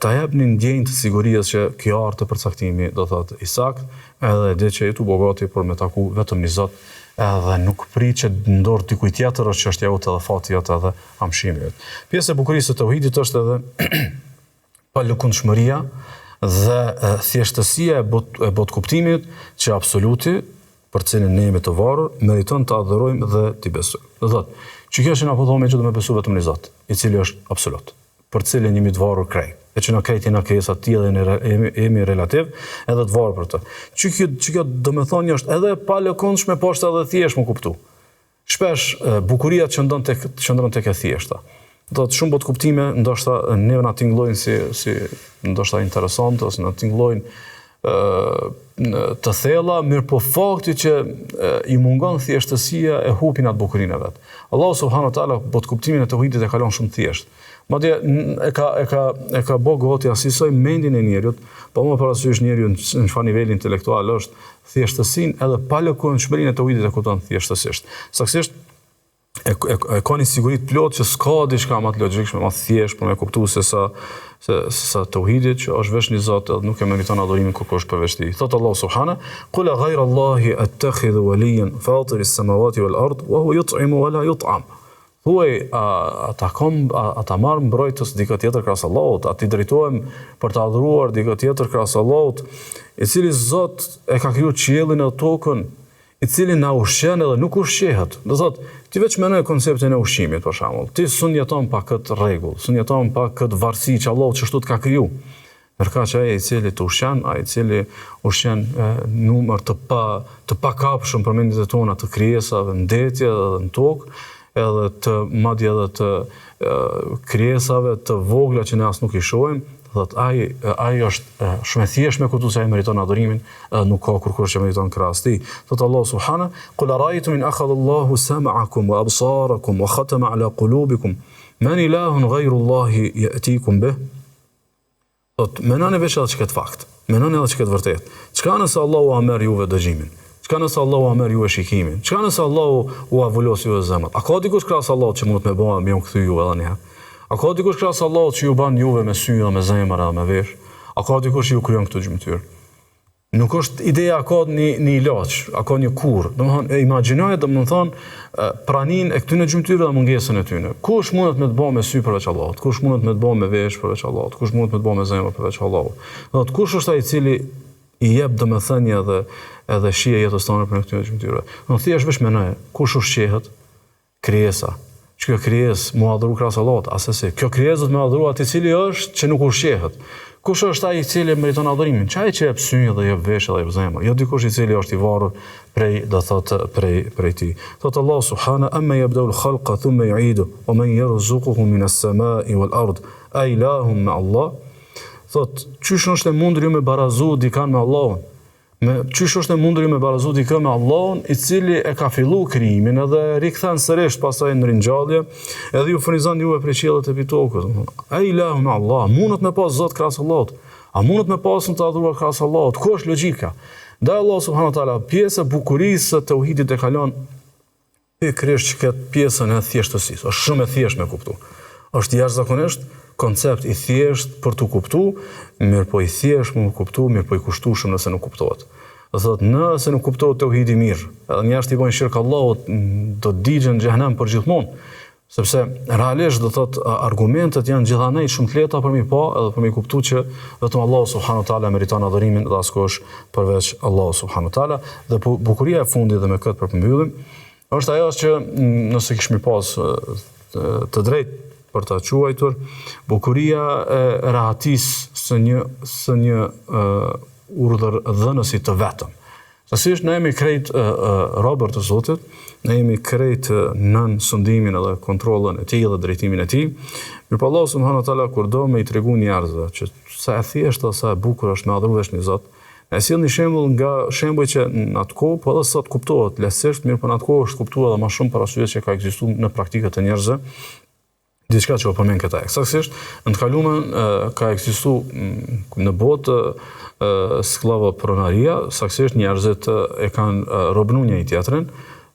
ta japni ndjenjë të sigurisë që kjo art të përcaktimi do thotë i sakt, edhe dhe që jetu bogati për me taku vetëm një Zot, edhe nuk prit që ndor dikujt tjetër është çështja jote edhe fati jot edhe amshimi jot. Pjesa e bukurisë së tauhidit është edhe palëkundshmëria dhe thjeshtësia e botkuptimit që absoluti për cilin ne jemi të varur, meriton të adhurojmë dhe t'i besojmë. Do thotë, që kjo është na po thonë që do me besu vetëm një Zot, i cili është absolut, për cilin jemi të varur krejt, e që na krejt jena krijesa të tilla dhe jemi relativ edhe të varur për të. Që kjo domethënie është edhe pa lëkundshme, po është edhe thjesht më kuptu. Shpesh bukuria qëndron tek e thjeshta. Do të shumë botkuptime ndoshta neve na tingëllojnë si ndoshta interesante ose na tingëllojnë të thella, mirë po fakti që i mungon thjeshtësia e hupin atë bukurinë e vet. Allahu subhanahu wa taala botkuptimin e tauhidit e kalon shumë thjesht. Madje e ka bë gati asisoj mendjen e njeriut, po më parasysh njeriu në çfarë niveli intelektual është, thjeshtësinë edhe pa lëkundshmërinë e tauhidit e kupton thjeshtësisht. Saktësisht e ka një siguri të plotë që s'ka diçka më të logjikshme, më thjesht për me kuptuar se sa tauhidit që është veç një Zot edhe nuk e meriton adhurimin kurkush përveç tij. Thot Allah subhanahu: "Qul ghayra Allahi attakhidhu waliyan fatir as-samawati wal ard wa huwa yut'imu wa la yut'am." Thuaj, ata marr mbrojtës dikë tjetër krahas Allahut, ati drejtohem për të adhuruar dikë tjetër krahas Allahut, i cili Zot e ka krijuar qiellin e tokën, i cili na ushqen edhe nuk ushqehet. Do thotë, ti veç menoj konceptin e ushqimit për shembull. Ti s'un jeton pa këtë rregull, s'un jeton pa këtë varësi që Allahu çështu të ka kriju. Nërka që ai i cili të ushqen, ai i cili ushqen numër të pakapshëm për mendjet tona të krijesave ndetje edhe në tokë, edhe të madje edhe të krijesave të vogla që ne as nuk i shohim. Thot, ai është shumë e thjeshtë me kuptues se ai meriton adhurimin, nuk ka kurkush që meriton krahas tij. Thot Allah subhana, qul ara'aytum in akhadha Allahu sam'akum wa absarakum wa khatama ala qulubikum man ilahun ghayru Allahi ya'tikum bih. Thot, menoni veç edhe çka të fakt. Menoni edhe çka të vërtet. Çka nëse Allahu a merr juve dëgjimin? Çka nëse Allahu a merr juve shikimin? Çka nëse Allahu u avulos juve zemrat? A ka dikush krahas Allahut që mund të më bëjë më kthy juve edhe një herë? A ka dikush krahas Allahut që ju ban juve me sy dhe me zemër edhe me vesh? A ka dikush që ju krijon këtë gjymtyr? Nuk është ideja ka një ilaç, a ka një kur. Domethënë imagjinoje praninë e këtyre gjymtyrëve dhe mungesën e tyre. Kush mundet me të bëjë me sy përveç Allahut? Kush mundet me të bëjë me vesh përveç Allahut? Kush mundet me të bëjë me zemër përveç Allahut? Do të kush është ai i cili i jep domethënie edhe shije jetës tonë për këtyre gjymtyrëve. Do të thjesht veç menoje, kush ushqehet? Krijesa. Që kjo krijesë mu adhuru krahas Allahut, asesi. Kjo krijesë do të më adhuru atë i cili është që nuk ushqehet. Kush është ai i cili meriton adhurimin? Çaj që jep sy dhe jep vesh dhe jep zemër. Jo dikush i cili është i varur prej, do thotë, prej tij. Thot Allah subhana, amma yabda'u al-khalqa thumma yu'idu, wa man yarzuquhu min as-sama'i wal-ard, a ilahun ma Allah? Thot, çysh është e mundur ju me barazu dikan me Allahun? Qysh është e mundur ju me barazu dikë me Allahun, i cili e ka fillu krijimin edhe rikthen sërish pastaj në ringjallje, edhe ju furnizon juve prej qiellit e mbi tokës. A ilahu me Allah, mundet me pas Zot krahas Allahut? A mundet me pas të adhuruar krahas Allahut? Ku është logjika? Ndaj Allah subhanahu wa taala pjesë e bukurisë së tauhidit e kalon pikërisht që këtë pjesën e thjeshtësisë. Është shumë e thjeshtë me kuptu. Është jashtëzakonisht koncept i thjesht për të kuptu, mirë po i thjesht më kuptu, mirë po i kushtueshëm nëse nuk kuptohet. Do thotë, nëse nuk kuptohet tauhidi mirë, edhe njerëzit i bojnë shirk Allahut, do digjen në xhehenem përgjithmonë, sepse realisht do thotë argumentet janë gjithanej shumë të lehta për mi pa edhe për mi kuptu që vetëm Allahu subhanahu wa taala meriton adhurimin dhe askush përveç Allahu subhanahu wa taala. Dhe bukuria e fundit dhe me këtë përmbyllim është ajo që nëse kishmi pas të drejtë për ta quajtur bukuria e rahatisë së një urdhër dhënësi të vetëm. Sasisht ne jemi krejt robër të Zotit, ne jemi krejt nën sundimin edhe kontrollën e tij dhe drejtimin e tij. Mirpo Allah subhanahu wa taala kur do me i tregu njerëzve që sa e thjeshtë sa e bukur është me adhuru vesh një Zot, e sjell një shembull nga shembujt që në atë kohë, po edhe sot kuptohet lehtësisht, mirë po në atë kohë është kuptuar edhe më shumë për arsye që ka ekzistuar në praktikat e njerëzve. Diçka që o përmen këta. Saksisht, në të kalumen ka ekzistu në botë skllavopronaria, saksisht njerëzit e kanë robnu një i tjetrin,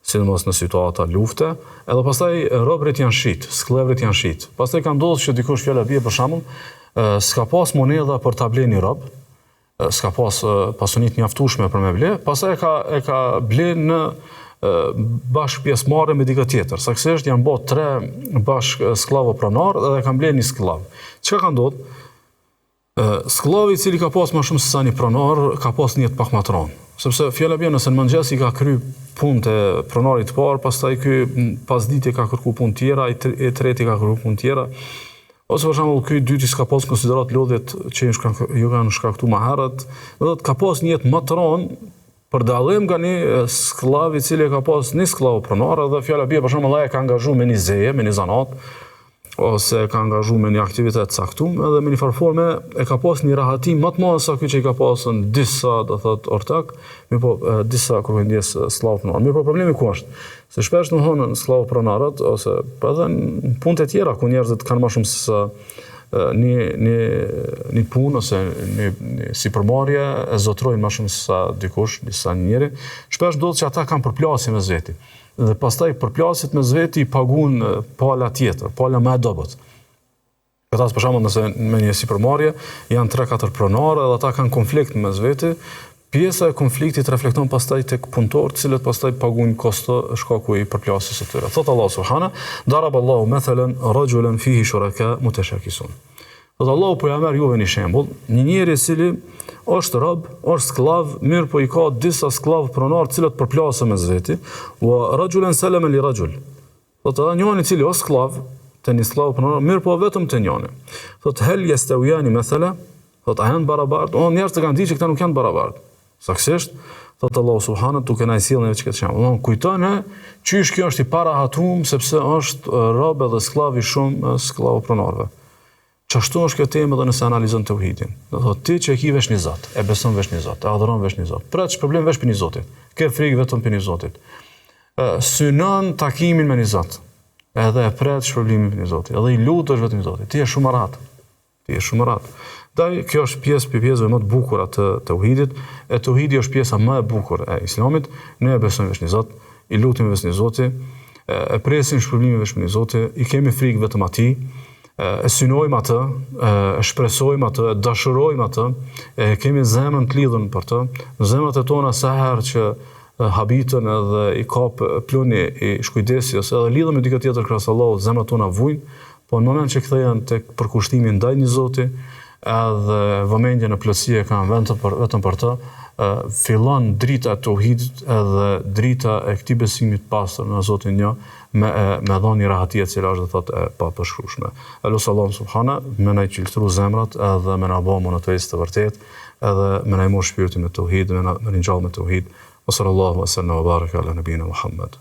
sidomos në situata lufte, edhe pastaj robërit janë shit, skllevrit janë shit. Pastaj ka ndodhur që dikush fjala bie për shembull, s'ka pas monedha për ta blerë një rob, s'ka pas pasunit mjaftueshme për me ble, pastaj e ka blerë në bashkë pjesëmarrje me dikë tjetër. Saksisht janë bërë 3 bashkë skllavopronar dhe kanë blerë një skllav. Çka ka ndodhur? Skllavi i cili ka pas më shumë se sa një pronar, ka pas një jetë pak më të rëndë. Sepse fjala bie nëse në mëngjes i ka kry punë të pronarit të parë, pastaj ky pasditë ka kërku punë tjera, i treti ka kërku punë tjera. Ose për shembull ky i dyti s'ka pas konsiderat lodhjet që ju kanë shkaktuar më herët, do të ka pas një jetë më të rëndë për dallim nga një skllav i cili ka pas një skllavopronar dhe fjala bie për shembull ai ka angazhuar me një zeje, me një zanat, ose ka angazhuar me një aktivitet caktuar edhe me një farforme e ka pas një rahati më të madhe sa ky që i ka pasur disa, do thot, ortak, mirëpo disa kërkojndjes skllavopronar. Mirëpo problemi ku është? Se shpesh domthonë skllavopronarat ose edhe në punë të tjera ku njerëzit kanë më shumë se një punë ose një sipërmarrje e zotrojnë më shumë se sa dikush, disa njëri, shpesh ndodh që ata kanë përplasje me zveti. Dhe pastaj përplasjet me zveti i paguën pala tjetër, pala më e dobët. Këta për shembull nëse me një sipërmarrje janë 3-4 pronarë dhe ata kanë konflikt me zveti, pjesa e konfliktit reflekton pastaj tek punëtorët, cilët pastaj paguajnë kosto shkaku i përplasjes së tyre. Thot Allah subhana, daraballahu mathalan rajulan fihi shuraka mutashakisun. Thotë Allahu po ja merr juve një shembull, një njeri i cili është rob, është sklav, mirë po i ka disa sklavë pronar të cilët përplasën me zveti, wa rajulan salama li rajul. Thotë edhe njëri i cili është sklav, të një sklav pronar, mirë po vetëm të njëri. Thotë hel yastawiyani mathala, thotë a janë barabartë? Njerëz të kanë ditë që këta nuk janë barabartë. Saktësisht, thotë Allahu subhanahu tu kanë sjellën veç këtë shembull. Kujton çysh kjo është i parahatuar sepse është rob edhe sklav i shumë sklavë pronarëve. Qashtu është kjo temë edhe nëse analizon tauhidin. Do thotë ti që e ki vesh një Zot, e beson vesh një Zot, e adhuron vesh një Zot. Pra ç'problem vesh për një Zotit. Ke frikë vetëm për një Zotit. Synon takimin me një Zot. Edhe e pret shpërblimin për një Zotit. Edhe i lutesh vetëm një Zotit. Ti je shumë arrat. Ti je shumë arrat. Kjo është pjesëve më të bukura të tauhidit, e tauhidi është pjesa më e bukur e Islamit. Ne e besojmë vesh një Zot, i lutemi vesh një Zotit, e presim shpërblimin vesh për një Zotit, i kemi frikë vetëm atij. E synojmë atë, e shpresojmë atë, e dashurojmë atë, e kemi zemrën të lidhur për të. Zemrat e tona sa herë që habitën edhe i kap pluni i shkujdesjes, edhe lidhen me dikë tjetër krahas Allahut, zemrat tona vujnë, po në moment që kthehen tek përkushtimi ndaj një Zoti, edhe vëmendjen në plotësi e kanë vetëm për të, fillon drita e tauhidit edhe drita e këtij besimi të pastër në Zotin një, me dhënë një rahati e cila është thotë e papërshkrueshme. Allahu Allahu subhana me na qiltru zemrat edhe me na bëu monoteiст të vërtet, edhe me na mor shpirtin me tauhid, me na ngjall me tauhid. Sallallahu alaihi wa sallam wa baraka ala nabina Muhammad.